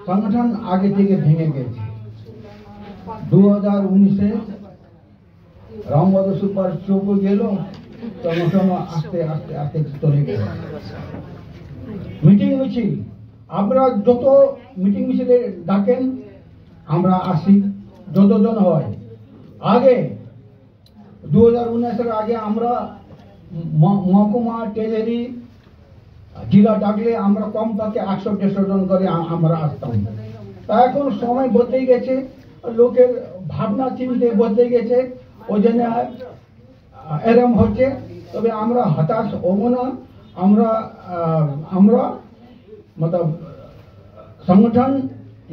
সংগঠন আগে থেকে ভেঙে গেছে। 2019-এ রামবাদু সুপার চোপ গেল, সংগঠন আস্তে আস্তে আস্তে চলে গেল। মিটিং মিছিল আপনারা যত মিটিং মিছিলে ডাকেন আমরা আসি, যতজন হয়। আগে 2019-এর আগে আমরা মহকুমা ট্রেজারি জেলা ডাকলে আমরা কমপক্ষে 100-150 জন করে আমরা আসতাম। তা এখন সময় বদলে গেছে, লোকের ভাবনা চিন্তে বদলে গেছে, ওই জন্য এরম হচ্ছে। তবে আমরা হতাশ হব না, আমরা मतलब संगठन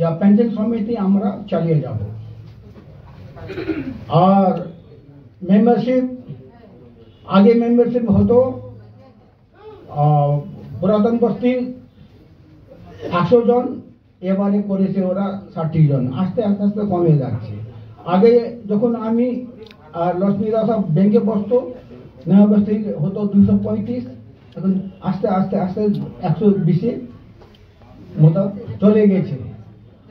या पेंशन समिति আমরা চালিয়ে যাব। আর মেম্বারশিপ আগে মেম্বারশিপ হতো পুরাতন বস্তি 100 জন, এবারে করেছে ওরা 60 জন। আস্তে আস্তে আস্তে কমে যাচ্ছে। আগে যখন আমি আর লক্ষ্মীরা সব ব্যাংকে বসতো, নয়া বস্তি হতো 235, এখন আস্তে আস্তে আস্তে 120 মতো চলে গেছে।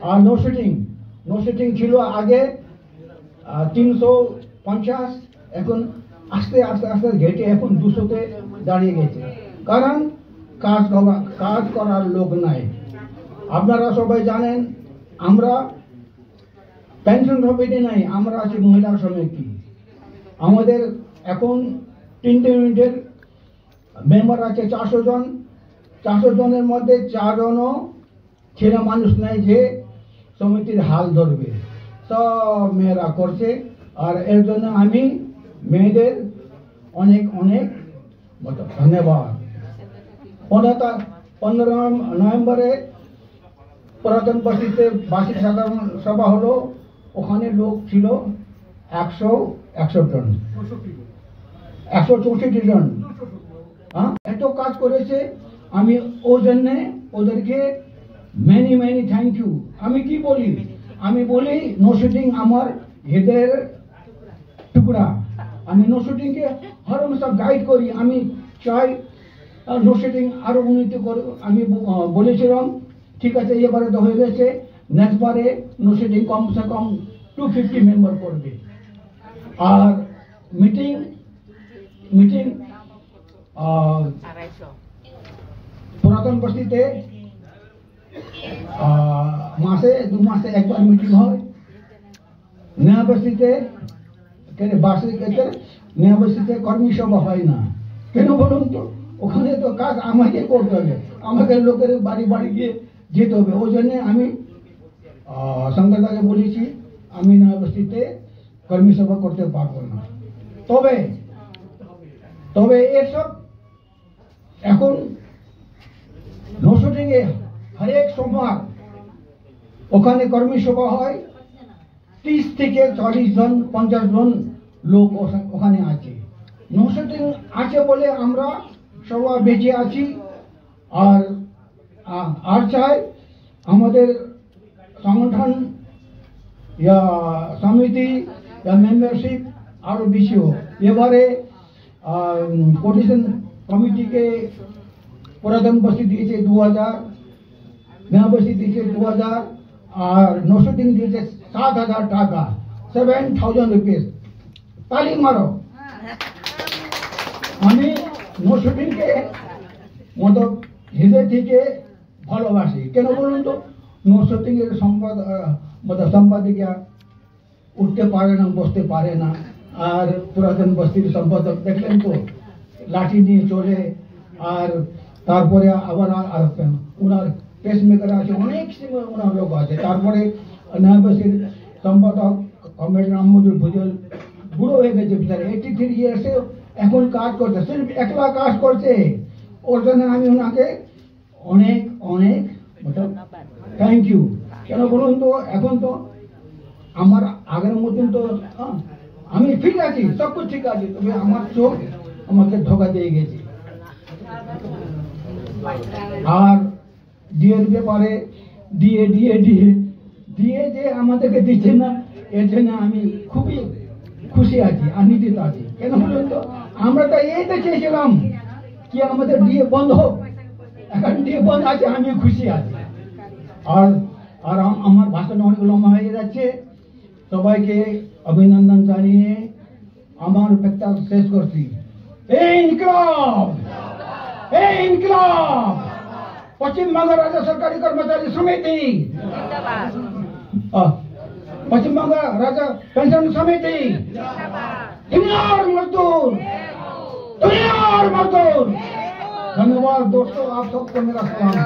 আর নো সিটিং ছিল আগে 350, এখন আস্তে আস্তে আস্তে ঘেটে এখন 200-তে দাঁড়িয়ে গেছে। কারণ কাজ করার লোক নাই। আপনারা সবাই জানেন আমরা পেনশন সমিতি নাই, আমরা আছি মহিলা সমিতি। আমাদের এখন 3টে ইউনিটের মেম্বার আছে 400 জন। 400 জনের মধ্যে 4 জনও ছেলে মানুষ নাই যে সমিতির হাল ধরবে, সব মেয়েরা করছে। আর এর জন্য আমি মেয়েদের অনেক অনেক ধন্যবাদ। 15 নভেম্বরে পুরাতন বস্তিতে বার্ষিক সাধারণ সভা হলো, ওখানে লোক ছিল 100 জন, 164 জন। এত কাজ করেছে, আমি ওই জন্যে ওদেরকে মেনি থ্যাংক ইউ। আমি কি বলি, আমি বলি নো শুটিং আমার হৃদয়ের টুকরা। আমি নো শুটিংকে হরমেশা গাইড করি। আমি চাই নো শুটিং আরো উন্নতি করে। আমি বলেছিলাম ঠিক আছে, এবারে তো হয়ে গেছে, নেক্সট বারে নো শুটিং কমসে কম 250 মেম্বার করবে। আর মিটিং পুরাতন বস্তিতে মাসে 2 মাসে একবার মিটিং হয়। নয়া বস্তিতে বার্ষিক নয়া বস্তিতে কর্মী সভা হয় না। কেন বলুন তো? ওখানে তো কাজ আমাকে করতে হবে, আমাকে লোকের বাড়ি বাড়ি গিয়ে যেতে হবে। ওই জন্য আমি সংগঠনকে বলেছি আমি নয়া বস্তিতে কর্মী সভা করতে পারবো না। তবে এসব এখন নো শুটিং এ হরেক সোমবার ওখানে কর্মী সভা হয়। 30 থেকে 40 জন 50 জন লোক ওখানে আছে। নো শুটিং আছে বলে আমরা সবাই বেঁচে আছি। আর চাই আমাদের সংগঠন या সমিতি या মেম্বারশিপ আরো বেশি হোক। এবারে কোটিশন কমিটিকে পুরাতন বস্তি দিয়েছে 2000, নয়া বস্তি দিয়েছে 2000, আর নো শুটিং দিয়েছে 7,000 টাকা, 7,000 রুপিস। তালি মারো। আমি নো শুটিংকে হৃদয় থেকে ভালোবাসি। কেন বলুন তো? নো শুটিং এর সম্পাদিকা উঠতে পারে না, বসতে পারে না। আর পুরাতন বস্তির সম্পাদক দেখলেন তো, লাঠি নিয়ে চলে। আর তারপরে আবার ওনার পেসমেকার আছে, অনেক সময় ওনার লোক আছে। তারপরে নয়া বস্তির সম্পাদক কমরেড রামমজুর ভুজল বুড়ো হয়ে গেছে বিচারে, 83 ইয়ার্সে এখন কাজ করছে, সির্ফ একলা কাজ করছে। ওর জন্য আমি ওনাকে অনেক অনেক থ্যাংক ইউ। কেন বলুন তো? এখন তো আমার আগের মতন তো আমি ফিট আছি, সব কিছু ঠিক আছে, তবে আমার চোখ আমাকে ধোকা দিয়ে গেছে। আর ডিএর ব্যাপারে দিয়ে যে আমাদেরকে দিচ্ছে না, এর জন্য আমি খুবই খুশি আছি আর নিশ্চিত আছি। কেন বলুন তো? আমরা তো এইটা চেয়েছিলাম কি আমাদের ডিএ বন্ধ হোক, এখন ডিএ বন্ধ আছে, আমি খুশি আছি। আর আর আমার ভাষণ অনেক লম্বা হয়ে যাচ্ছে। সবাইকে অভিনন্দন জানিয়ে আমার বক্তব্য শেষ করছি। এই ইনকলাব, এই ইনকলাব, পশ্চিমবঙ্গ রাজ্য সরকারি কর্মচারী সমিতি, पश्चिम बंगाल राज्य पेंशन समिति, दुनिया और मजदूर, दुनिया और मजदूर। धन्यवाद दोस्तों, आप सबको मेरा सलाम।